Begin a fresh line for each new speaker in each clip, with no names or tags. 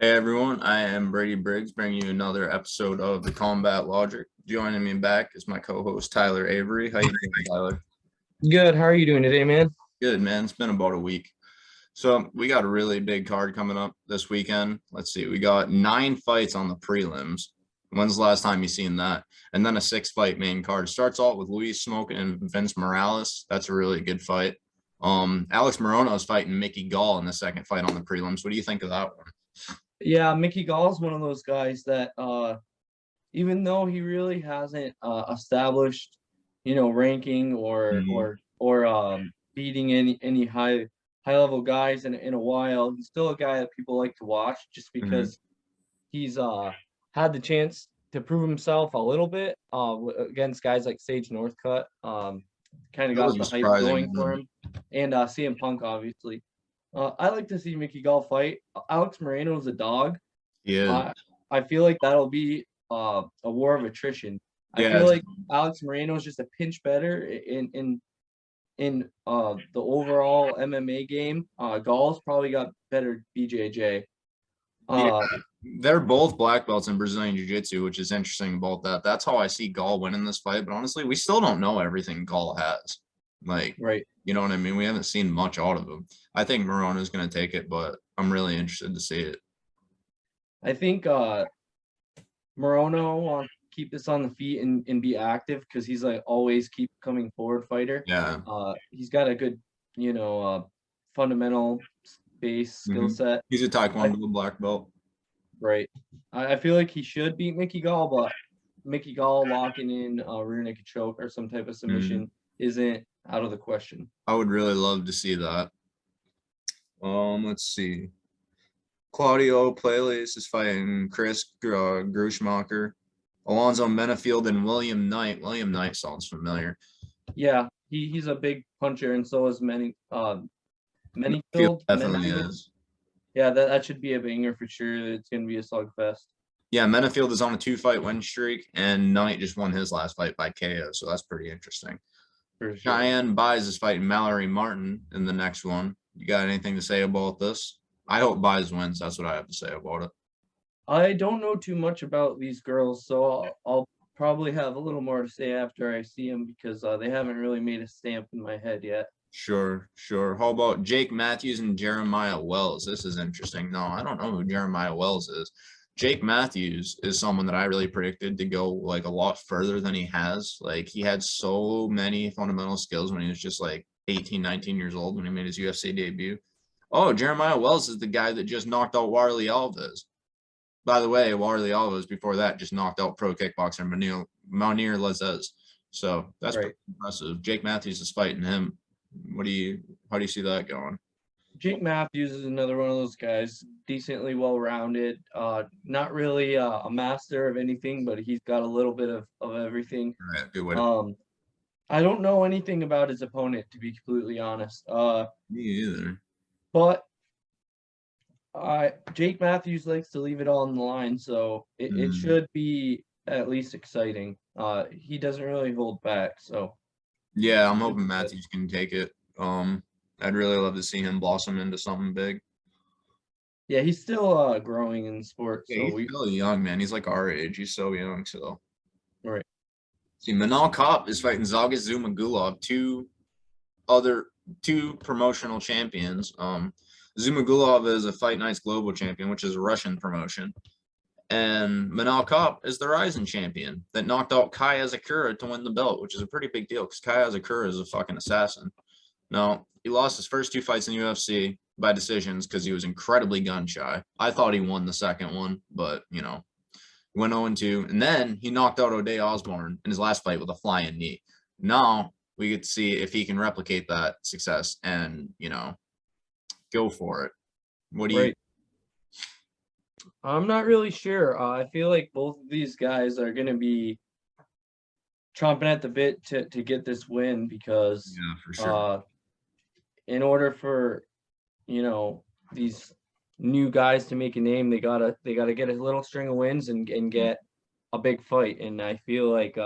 Hey everyone, I am Brady Briggs, bringing you another episode of the Combat Logic. Joining me back is my co-host Tyler Avery. How you doing, Tyler?
Good. How are you doing today, man?
Good, man. It's been about a week. So we got a really big card coming up this weekend. Let's see, we got 9 fights on the prelims. When's the last time you seen that? And then a 6 fight main card. Starts out with Luis Smoke and Vince Morales. That's a really good fight. Alex Morono is fighting Mickey Gall in the second fight on the prelims. What do you think of that one?
Yeah, Mickey Gall's one of those guys that even though he really hasn't established, ranking or
Mhm.
or or beating any high level guys in a while, he's still a guy that people like to watch just
Mhm.
because he's had the chance to prove himself a little bit against guys like Sage Northcutt. Kind of
That was
got
a
the hype
surprising
going for
one.
him, and CM Punk obviously. I like to see Mickey Gall fight. Alex Moreno is a dog.
Yeah.
I I feel like that'll be a war of attrition. I
Yeah,
feel like Alex Moreno is just a pinch better in the overall MMA game. Gall's probably got better BJJ.
yeah,
Uh,
they're both black belts in Brazilian Jiu-Jitsu, which is interesting about that. That's how I see Gall winning this fight. But honestly, we still don't know everything Gall has. Like,
right.
you know what I mean? We haven't seen much out of him. I think Morona's going to take it, but I'm really interested to see it.
I think Morono wants to keep this on the feet and be active because he's like always keep coming forward fighter.
Yeah.
He's got a good, fundamental base skill
Hmm.
set.
He's a
I
Taekwondo black belt.
Right. I feel like he should beat Mickey Gall, but Mickey Gall locking in rear naked choke or some type of
Hmm.
submission isn't out of the question.
I would really love to see that. Let's see. Claudio Playlace is fighting Chris Gruschmacher. Alonzo Menafield and William Knight. William Knight sounds familiar.
Yeah, he's a big puncher, and so is
Field
Manyfield.
definitely
Manyfield.
is.
Yeah, that should be a banger for sure. It's gonna be a slugfest
Yeah, Menafield is on a 2 fight win streak, and Knight just won his last fight by KO, so that's pretty interesting.
for sure.
Cheyenne Buys is fighting Mallory Martin in the next one. You got anything to say about this? I hope Buys wins. That's what I have to say about it.
I don't know too much about these girls, so I'll probably have a little more to say after I see them because they haven't really made a stamp in my head yet.
Sure, sure. How about Jake Matthews and Jeremiah Wells? This is interesting. No, I don't know who Jeremiah Wells is. Jake Matthews is someone that I really predicted to go like a lot further than he has. Like he had so many fundamental skills when he was just like 18, 19 years old when he made his UFC debut. Oh, Jeremiah Wells is the guy that just knocked out Warley Alves. By the way, Warley Alves before that just knocked out pro kickboxer Munir Lazez. So that's
Right.
pretty impressive. Jake Matthews is fighting him. What do you how do you see that going?
Jake Matthews is another one of those guys, decently well-rounded. Not really a master of anything, but he's got a little bit of everything.
All right, good way to
Um, I don't know anything about his opponent, to be completely honest.
me either.
But Jake Matthews likes to leave it all on the line, so it
Mm,
should be at least exciting. He doesn't really hold back, so
yeah, I'm
should
hoping
be good.
Matthews can take it. I'd really love to see him blossom into something big.
Yeah, he's still growing in the sport,
Yeah,
so
he's
we
really young, man. He's like our age. He's so young. So
right.
see, Manal Kopp is fighting Zagas Zumagulov, other two promotional champions. Zumagulov is a Fight Nights Global Champion, which is a Russian promotion. And Manal Kopp is the Rising champion that knocked out Kai Azakura to win the belt, which is a pretty big deal because Kai Azakura is a fucking assassin. No, he lost his first 2 fights in the UFC by decisions because he was incredibly gun shy. I thought he won the second one, but went 0-2. And then he knocked out O'Day Osborne in his last fight with a flying knee. Now we get to see if he can replicate that success and, go for it. What do you
Right. I'm not really sure. I feel like both of these guys are going to be chomping at the bit to get this win because
Yeah, for sure.
uh, in order for you know these new guys to make a name, they gotta get a little string of wins and get a big fight. And I feel like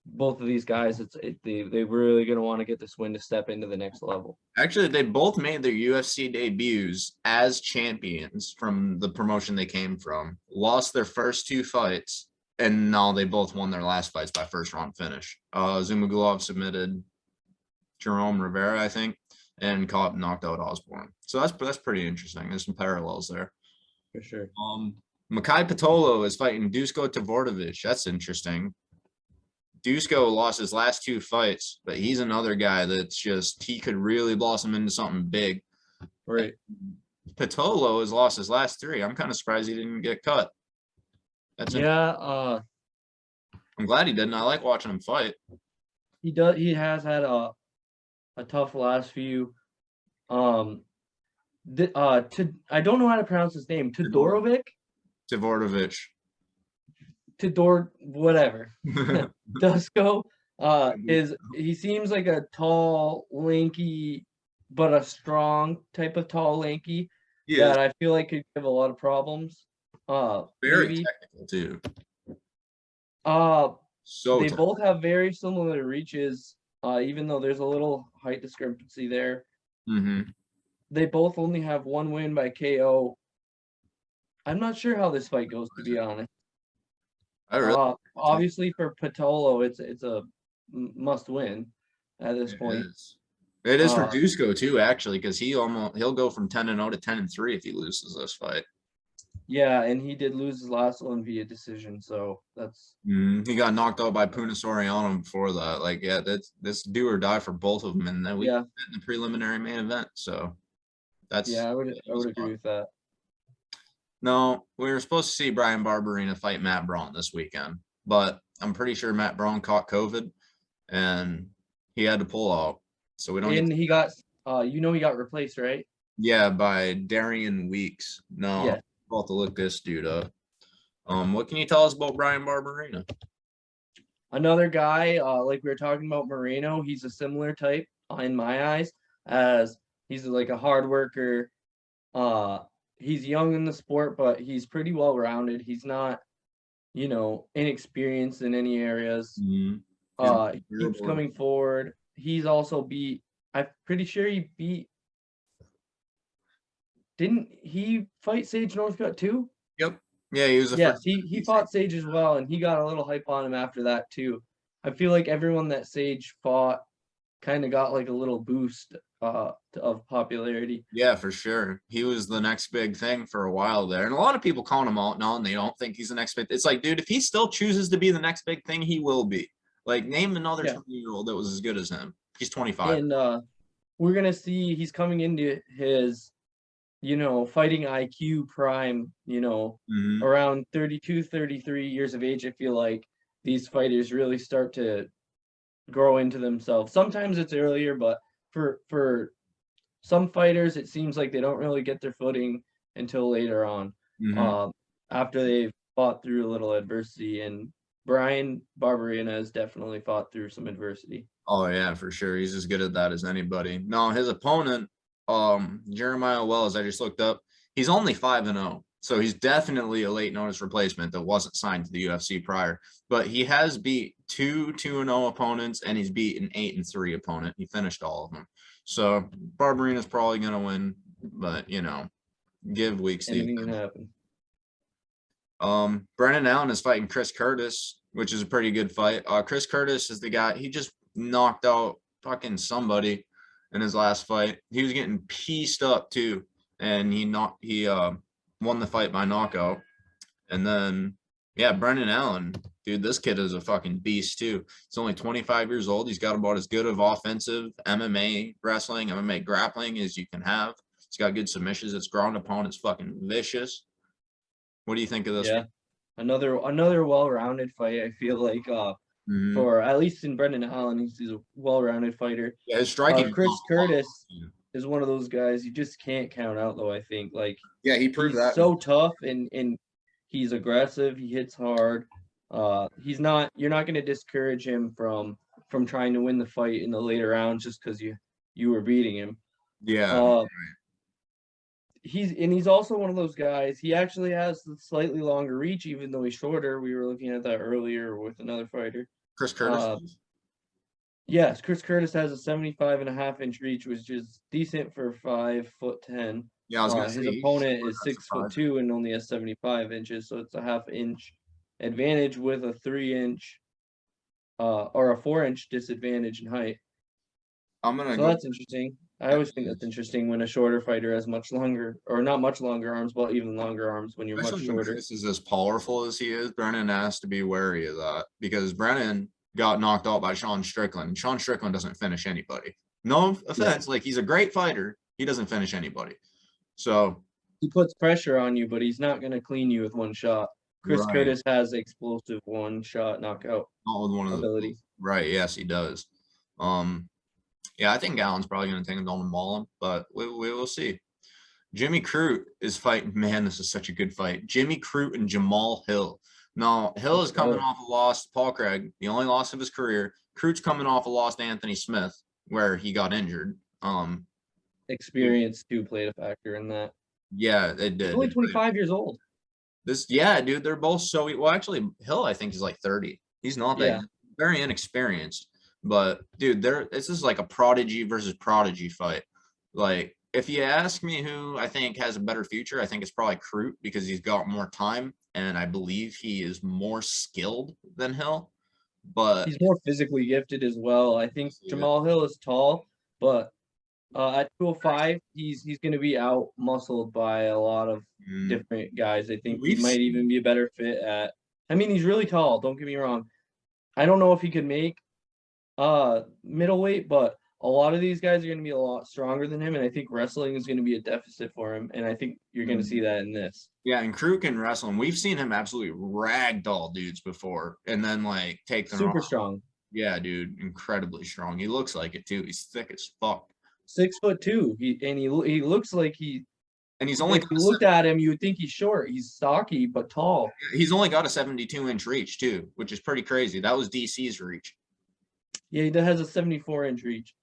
both of these guys, they really gonna want to get this win to step into the next level.
Actually, they both made their UFC debuts as champions from the promotion they came from, lost their first 2 fights, and now they both won their last fights by first round finish. Zumagulov submitted Jerome Rivera, I think, and knocked out Osborne. So that's pretty interesting. There's some parallels there.
For sure.
Mikhail Patolo is fighting Dusko Tvrdovic. That's interesting. Dusko lost his last 2 fights, but he's another guy that's just, he could really blossom into something big.
Right.
Patolo has lost his last 3. I'm kind of surprised he didn't get cut.
Yeah.
I'm glad he didn't. I like watching him fight.
He does. He has had a tough last few. I don't know how to pronounce his name. Todorovic. Whatever. Dusko. He seems like a tall, lanky, but a strong type of tall, lanky that I feel like could give a lot of problems.
Very technical too.
They both have very similar reaches, even though there's a little height discrepancy there.
Mm-hmm.
They both only have 1 win by KO. I'm not sure how this fight goes, to be honest. Obviously, for Patolo, it's a must win at this point.
It is for Dusko too, actually, because he'll go from 10-0 to 10-3 if he loses this fight.
Yeah, and he did lose his last one via decision, so that's.
He got knocked out by Puna Soriano before that. Like, yeah, that's do or die for both of them, and then we in the preliminary main event. So that's
I would agree with that.
No, we were supposed to see Brian Barbarina fight Matt Braun this weekend, but I'm pretty sure Matt Braun caught COVID, and he had to pull out. So we don't.
And he got, he got replaced, right?
Yeah, by Darian Weeks. No.
Yeah.
I'll have to look this dude up. What can you tell us about Brian Barbarina?
Another guy, like we were talking about Moreno, he's a similar type in my eyes, as he's like a hard worker. He's young in the sport, but he's pretty well rounded. He's not, inexperienced in any areas.
Mm-hmm.
He keeps coming forward. He's also I'm pretty sure he beat. Didn't he fight Sage Northcutt too?
Yep. Yeah, he was the first.
He fought Sage as well, and he got a little hype on him after that too. I feel like everyone that Sage fought kind of got like a little boost of popularity.
Yeah, for sure. He was the next big thing for a while there. And a lot of people count him out now, and they don't think he's the next big. It's like, dude, if he still chooses to be the next big thing, he will be. Like, name another 20-year-old that was as good as him. He's 25.
And we're going to see he's coming into his, fighting IQ prime, around 32, 33 years of age. I feel like these fighters really start to grow into themselves. Sometimes it's earlier, but for some fighters, it seems like they don't really get their footing until later on, after they've fought through a little adversity. And Brian Barbarina has definitely fought through some adversity.
Oh yeah, for sure. He's as good at that as anybody. No, his opponent, Jeremiah Wells, I just looked up. He's only 5-0. So he's definitely a late notice replacement that wasn't signed to the UFC prior. But he has beat 2-0 opponents, and he's beat an 8-3 opponent. He finished all of them. So Barbarina's probably going to win, but, give Weeks the
anything can happen.
Brennan Allen is fighting Chris Curtis, which is a pretty good fight. Chris Curtis is the guy, he just knocked out fucking somebody in his last fight. He was getting pieced up too, and he won the fight by knockout. And then Brennan Allen, dude, this kid is a fucking beast too. He's only 25 years old. He's got about as good of offensive MMA wrestling, MMA grappling as you can have. He's got good submissions. It's ground upon. It's fucking vicious. What do you think of this?
Yeah, another well-rounded fight. I feel like for at least in Brendan Allen, he's a well-rounded fighter.
Yeah, his striking.
Chris Curtis is one of those guys you just can't count out, though. I think
he proved that.
So tough and he's aggressive. He hits hard. He's not. You're not going to discourage him from trying to win the fight in the later rounds just because you were beating him.
Yeah.
He's also one of those guys. He actually has the slightly longer reach, even though he's shorter. We were looking at that earlier with another fighter.
Chris Curtis.
Yes, Chris Curtis has a 75.5-inch reach, which is decent for 5'10".
Yeah, I was gonna
His
say
opponent is
that's surprising.
6'2" and only has 75 inches, so it's a half-inch advantage with a 3-inch or a 4-inch disadvantage in height.
I'm gonna
So
go.
that's interesting. I always think that's interesting when a shorter fighter has much longer, or not much longer arms, but even longer arms when you're much
Especially when
shorter.
Chris is as powerful as he is, Brennan has to be wary of that because Brennan got knocked out by Sean Strickland. Sean Strickland doesn't finish anybody. No offense, like he's a great fighter. He doesn't finish anybody. So
He puts pressure on you, but he's not going to clean you with one shot. Chris
right,
Curtis has explosive one-shot knockout
not with one of the
ability.
right. Yes, he does. Yeah, I think Allen's probably going to take him down to maul him, but we will see. Jimmy Crute is fighting. Man, this is such a good fight. Jimmy Crute and Jamal Hill. Now, Hill is coming off a loss to Paul Craig, the only loss of his career. Crute's coming off a loss to Anthony Smith, where he got injured.
Experience too played a factor in that.
Yeah, it
He's
did.
only 25 years old.
Yeah, dude, they're both so well. Actually, Hill, I think, is like 30. He's not that very inexperienced. But dude, this is like a prodigy versus prodigy fight. Like, if you ask me who I think has a better future, I think it's probably Crute because he's got more time and I believe he is more skilled than Hill. But
he's more physically gifted as well. I think Jamal Hill is tall, but at 205, he's going to be out muscled by a lot of different guys. I think he might even be a better fit at. I mean, he's really tall. Don't get me wrong. I don't know if he could make middleweight, but a lot of these guys are going to be a lot stronger than him, and I think wrestling is going to be a deficit for him, and I think you're going to see that in this.
Yeah, and Crute can wrestle, and we've seen him absolutely ragdoll dudes before, and then like take them
super strong.
Yeah, dude, incredibly strong. He looks like it too. He's thick as fuck.
6'2". He looks like he.
And he's only.
If you looked at him, you would think he's short. He's stocky but tall.
He's only got a 72-inch reach too, which is pretty crazy. That was DC's reach.
Yeah, he has a 74-inch reach.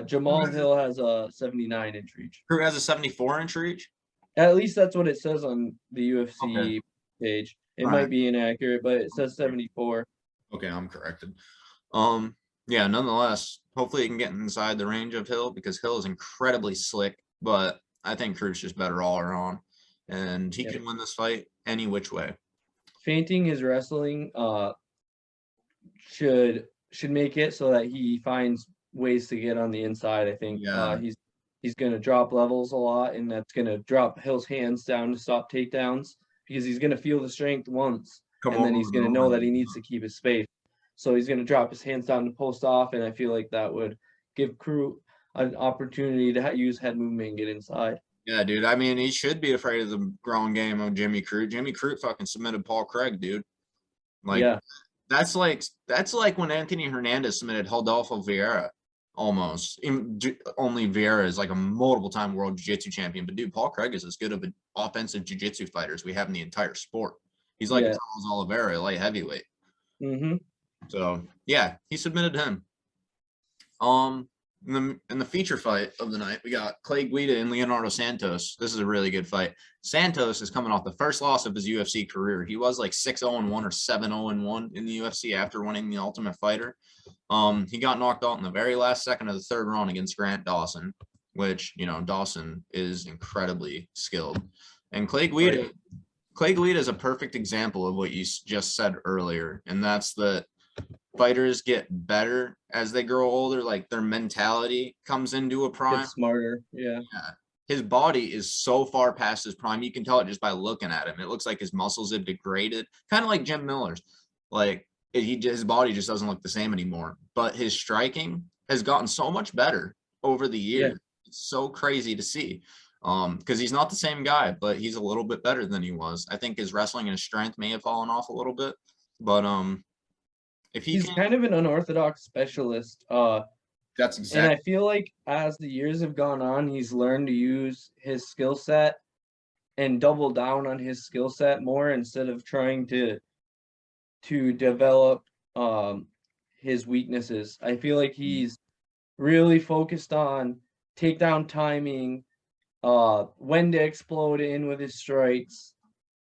Jamal Hill has a 79-inch reach.
Who has a 74-inch reach?
At least that's what it says on the UFC page. It might be inaccurate, but it says 74.
Okay, I'm corrected. Yeah, nonetheless, hopefully he can get inside the range of Hill because Hill is incredibly slick, but I think Crute's just better all around, and he can win this fight any which way.
Feinting his wrestling should make it so that he finds ways to get on the inside. I think he's going to drop levels a lot, and that's going to drop Hill's hands down to stop takedowns because he's going to feel the strength once, and then he's going to know that he needs to keep his space. So he's going to drop his hands down to post off, and I feel like that would give Crute an opportunity to use head movement and get inside.
Yeah, dude. I mean, he should be afraid of the ground game of Jimmy Crute. Jimmy Crute fucking submitted Paul Craig, dude. Like, that's like when Anthony Hernandez submitted Rodolfo Vieira, almost. Only Vieira is like a multiple-time world jiu-jitsu champion, but dude, Paul Craig is as good of an offensive jiu-jitsu fighter as we have in the entire sport. He's like Charles Oliveira, light heavyweight. So yeah, he submitted him. In the feature fight of the night, we got Clay Guida and Leonardo Santos. This is a really good fight. Santos is coming off the first loss of his UFC career. He was like 6-0-1 or 7-0-1 in the UFC after winning the Ultimate Fighter. He got knocked out in the very last second of the third round against Grant Dawson, which, you know, Dawson is incredibly skilled. And Clay Guida is a perfect example of what you just said earlier, and that's that fighters get better as they grow older. Like their mentality comes into a prime.
Get smarter. Yeah.
His body is so far past his prime. You can tell it just by looking at him. It looks like his muscles have degraded, kind of like Jim Miller's. Like his body just doesn't look the same anymore. But his striking has gotten so much better over the years. Yeah. It's so crazy to see. Because he's not the same guy, but he's a little bit better than he was. I think his wrestling and his strength may have fallen off a little bit, but if
he's kind of an unorthodox specialist.
That's exactly.
And I feel like as the years have gone on, he's learned to use his skill set and double down on his skill set more instead of trying to develop his weaknesses. I feel like he's really focused on takedown timing, when to explode in with his strikes,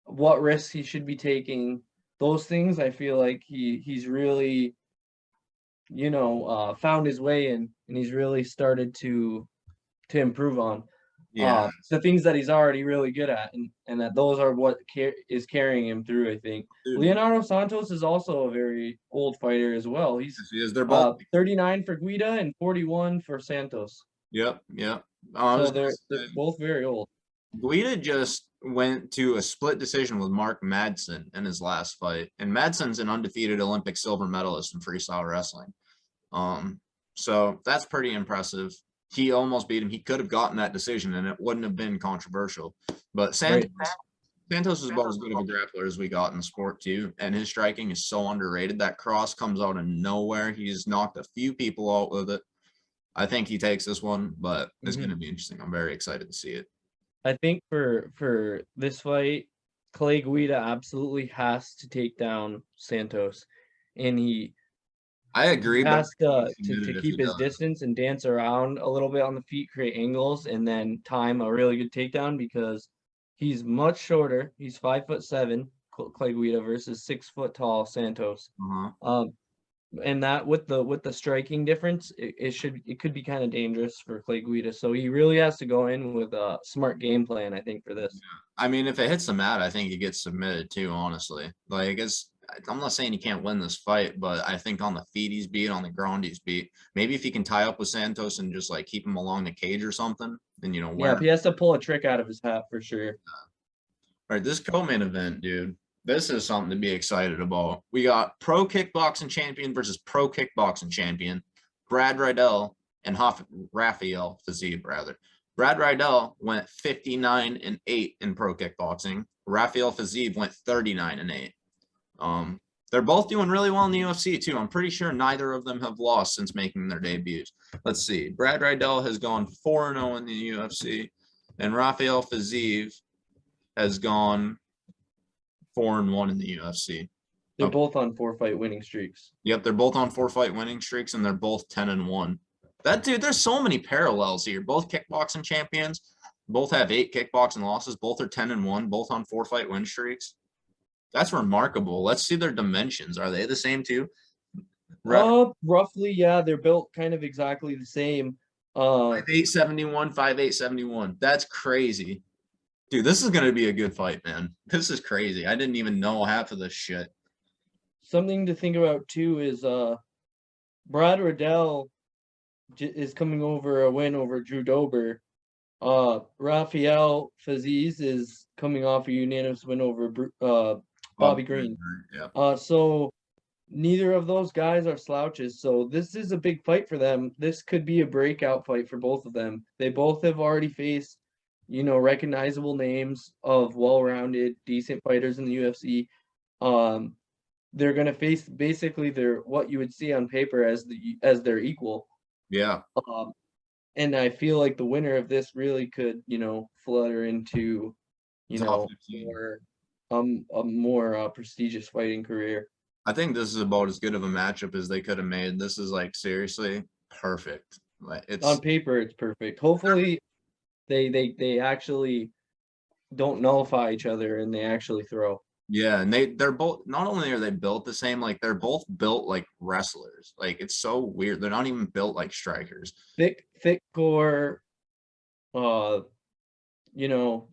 what risks he should be taking. Those things, I feel like he's really found his way in, and he's really started to improve on.
Yeah,
The things that he's already really good at, and that those are what is carrying him through, I think.
dude.
Leonardo Santos is also a very old fighter as well. He's
Yes, he is. They're both.
39 for Guida and 41 for Santos.
Yep, yep. I
So
was
they're
gonna say,
both very old.
Guida just went to a split decision with Mark Madsen in his last fight, and Madsen's an undefeated Olympic silver medalist in freestyle wrestling. Um, so that's pretty impressive. He almost beat him. He could have gotten that decision, and it wouldn't have been controversial. But
Right.
Santos is about as good of a grappler as we got in the sport too, and his striking is so underrated. That cross comes out of nowhere. He's knocked a few people out with it. I think he takes this one, but it's going to be interesting. I'm very excited to see it.
I think for this fight, Clay Guida absolutely has to take down Santos, and
I
he
agree, but
has to
submitted if he
keep his
does.
distance and dance around a little bit on the feet, create angles, and then time a really good takedown because he's much shorter. He's 5'7", Clay Guida versus 6 foot tall Santos.
Uh-huh.
And that with the striking difference, it could be kind of dangerous for Clay Guida. So he really has to go in with a smart game plan, I think, for this.
I mean, if it hits the mat, I think he gets submitted too, honestly. Like, I'm not saying he can't win this fight, but I think on the feet he's beat, on the ground he's beat. Maybe if he can tie up with Santos and just like keep him along the cage or something, then
Yeah,
wear
if
him.
he has to pull a trick out of his hat for sure.
All right, this co-main event, dude. This is something to be excited about. We got pro kickboxing champion versus pro kickboxing champion, Brad Riddell and Raphael Fiziev, rather. Brad Riddell went 59-8 in pro kickboxing. Raphael Fiziev went 39-8. They're both doing really well in the UFC too. I'm pretty sure neither of them have lost since making their debuts. Let's see. Brad Riddell has gone 4-0 in the UFC, and Raphael Fiziev has gone 4-1 in the UFC.
They're
Okay.
both on 4 fight winning streaks.
Yep, they're both on 4 fight winning streaks, and they're both 10-1. That dude, there's so many parallels here. Both kickboxing champions, both have 8 kickboxing losses, both are 10-1, both on 4 fight win streaks. That's remarkable. Let's see their dimensions. Are they the same too?
Roughly, yeah, they're built kind of exactly the same.
5'8", 5'8", That's crazy. Dude, this is gonna be a good fight, man. This is crazy. I didn't even know half of this shit.
Something to think about too is Brad Riddell is coming over a win over Drew Dober. Raphael Fiziev is coming off a unanimous win over Bobby Green.
Yeah.
So neither of those guys are slouches. So this is a big fight for them. This could be a breakout fight for both of them. They both have already faced, recognizable names of well-rounded, decent fighters in the UFC. They're gonna face basically what you would see on paper as their equal.
Yeah.
And I feel like the winner of this really could, flutter into, a more prestigious fighting career.
I think this is about as good of a matchup as they could have made. This is like seriously perfect. Like it's
on paper, it's perfect. Hopefully, they actually don't nullify each other and they actually throw.
yeah, and they're both, not only are they built the same, like they're both built like wrestlers. Like it's so weird. They're not even built like strikers.
Thick core,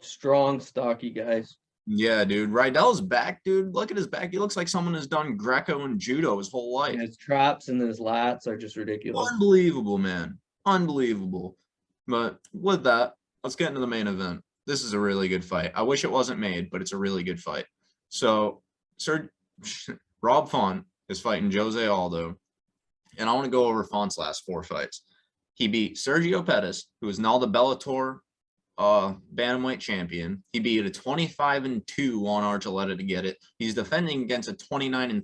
strong, stocky guys.
Yeah, dude. Rydell's back, dude. Look at his back. He looks like someone has done Greco and judo his whole life.
And his traps and his lats are just ridiculous.
Unbelievable, man. Unbelievable. But with that, let's get into the main event. This is a really good fight. I wish it wasn't made, but it's a really good fight. So, Rob Font is fighting Jose Aldo, and I want to go over Font's last 4 fights. He beat Sergio Pettis, who is now the Bellator bantamweight champion. He beat a 25-2 Juan Archuleta to get it. He's defending against a 29-3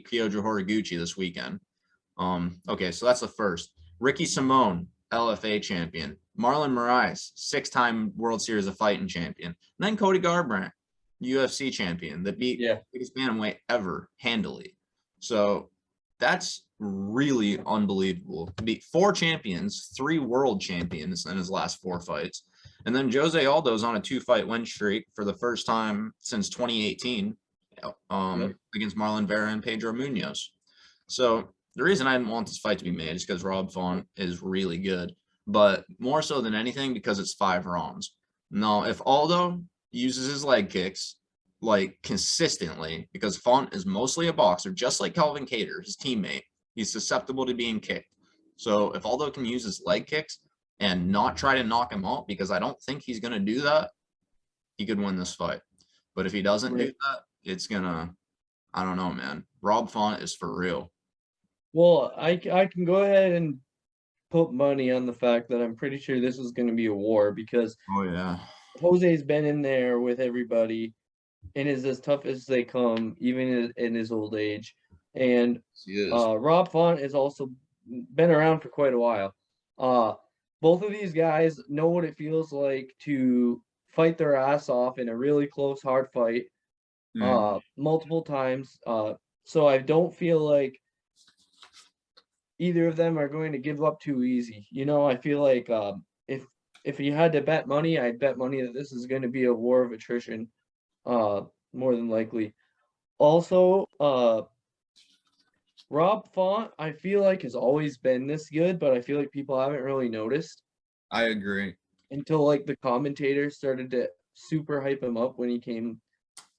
Kyoji Horiguchi this weekend. Okay, so that's the first. Ricky Simone, LFA champion. Marlon Moraes, 6-time World Series of Fighting champion. And then Cody Garbrandt, UFC champion, that beat the biggest bantamweight ever handily. So that's really unbelievable. He beat 4 champions, 3 world champions in his last 4 fights. And then Jose Aldo's on a 2-fight win streak for the first time since 2018 against Marlon Vera and Pedro Munoz. So the reason I didn't want this fight to be made is because Rob Font is really good, but more so than anything because it's 5 rounds. No, if Aldo uses his leg kicks like consistently, because Font is mostly a boxer, just like Calvin Kattar, his teammate, he's susceptible to being kicked. So if Aldo can use his leg kicks and not try to knock him out, because I don't think he's going to do that, he could win this fight. But if he doesn't do that, it's gonna, I don't know, man. Rob Font is for real.
Well, I can go ahead and put money on the fact that I'm pretty sure this is going to be a war because
Oh yeah.
Jose's been in there with everybody and is as tough as they come, even in his old age. And Rob Font has also been around for quite a while. Both of these guys know what it feels like to fight their ass off in a really close, hard fight, multiple times. So I don't feel like either of them are going to give up too easy. I feel like if you had to bet money, I'd bet money that this is going to be a war of attrition, more than likely. Also, Rob Font, I feel like has always been this good, but I feel like people haven't really noticed
I agree.
until like the commentators started to super hype him up when he came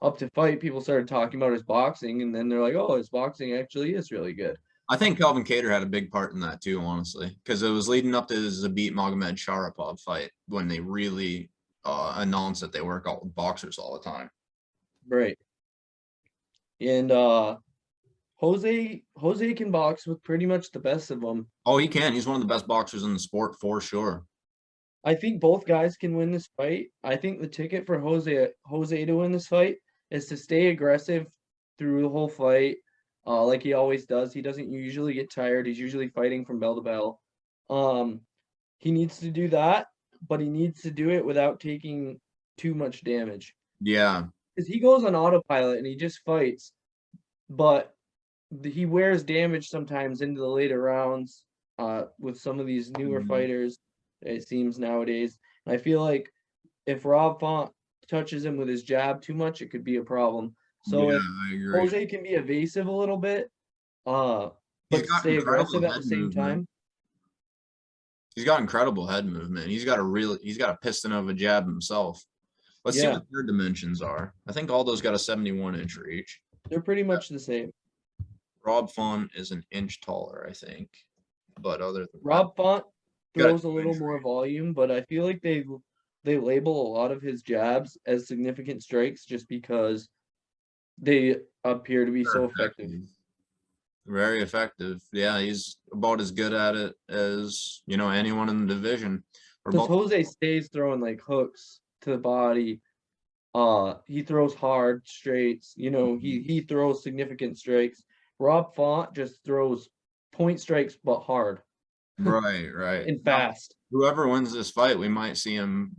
up to fight. People started talking about his boxing, and then they're like, "Oh, his boxing actually is really good."
I think Calvin Kattar had a big part in that too, honestly, because it was leading up to the Zabit Magomed Sharapov fight when they really announced that they work out with boxers all the time.
Right. And Jose can box with pretty much the best of them.
Oh, he can. He's one of the best boxers in the sport for sure.
I think both guys can win this fight. I think the ticket for Jose to win this fight is to stay aggressive through the whole fight, like he always does. He doesn't usually get tired. He's usually fighting from bell to bell. He needs to do that, but he needs to do it without taking too much damage.
Yeah.
Because he goes on autopilot and he just fights, but he wears damage sometimes into the later rounds with some of these newer fighters, it seems nowadays. And I feel like if Rob Font touches him with his jab too much, it could be a problem. So
Yeah,
if
I agree.
Jose can be evasive a little bit, but stay aggressive at the same time.
He's got incredible head movement. He's got a piston of a jab himself. Let's see what their dimensions are. I think Aldo's got a 71-inch reach.
They're pretty much the same.
Rob Font is an inch taller, I think. But other than
Rob Font throws a little more volume, but I feel like they label a lot of his jabs as significant strikes just because they appear to be so effective.
Very effective. Yeah, he's about as good at it as, anyone in the division.
Because Jose stays throwing like hooks to the body. He throws hard straights. He throws significant strikes. Rob Font just throws point strikes, but hard.
Right.
And fast.
Whoever wins this fight, we might see him,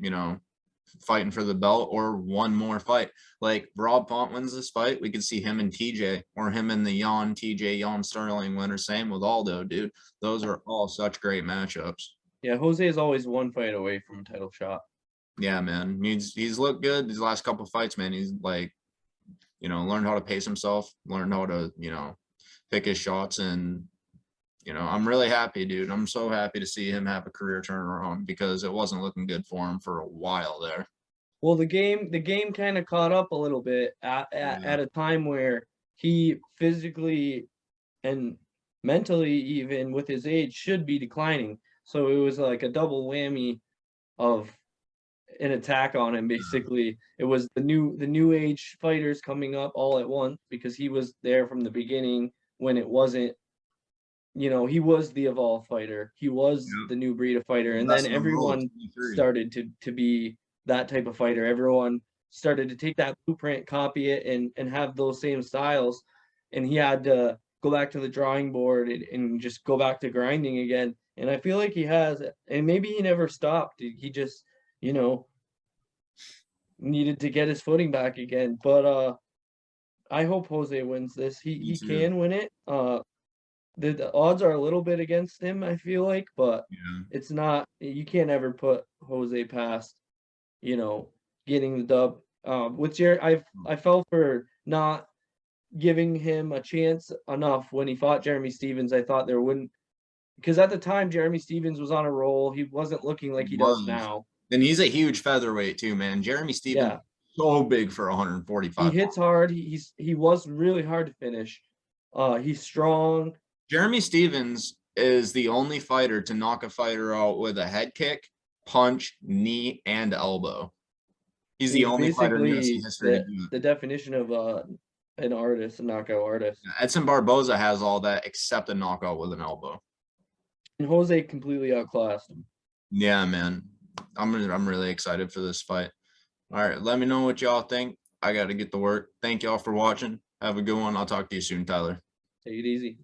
fighting for the belt or one more fight. Like Rob Font wins this fight, we could see him and TJ or him and the Jan Sterling winner. Same with Aldo, dude. Those are all such great matchups.
Yeah, Jose is always one fight away from a title shot.
Yeah, man. He's looked good these last couple fights, man. He's like, learned how to pace himself, learned how to, pick his shots. And, I'm really happy, dude. I'm so happy to see him have a career turnaround because it wasn't looking good for him for a while there.
Well, the game kind of caught up a little bit at a time where he physically and mentally, even with his age, should be declining. So it was like a double whammy of an attack on him. Basically, it was the new age fighters coming up all at once because he was there from the beginning when it wasn't. He was the evolved fighter. He was the new breed of fighter, and then everyone started to be that type of fighter. Everyone started to take that blueprint, copy it, and have those same styles. And he had to go back to the drawing board and just go back to grinding again. And I feel like he has, and maybe he never stopped. He just, needed to get his footing back again. But I hope Jose wins this. He can win it. The odds are a little bit against him, I feel like, but it's not. You can't ever put Jose past, getting the dub. I fell for not giving him a chance enough when he fought Jeremy Stephens. I thought there wouldn't, because at the time Jeremy Stephens was on a roll. He wasn't looking like he does now.
And he's a huge featherweight too, man. Jeremy Stephens,
Yeah,
so big for
he
145
hits
pounds.
hard. He was really hard to finish. He's strong.
Jeremy Stephens is the only fighter to knock a fighter out with a head kick, punch, knee, and elbow. He's the only fighter in UFC
Basically
history to do it.
the definition of an artist, a knockout artist.
Edson Barboza has all that except a knockout with an elbow.
And Jose completely outclassed him.
Yeah, man. I'm really excited for this fight. All right, let me know what y'all think. I got to get to work. Thank y'all for watching. Have a good one. I'll talk to you soon, Tyler.
Take it easy.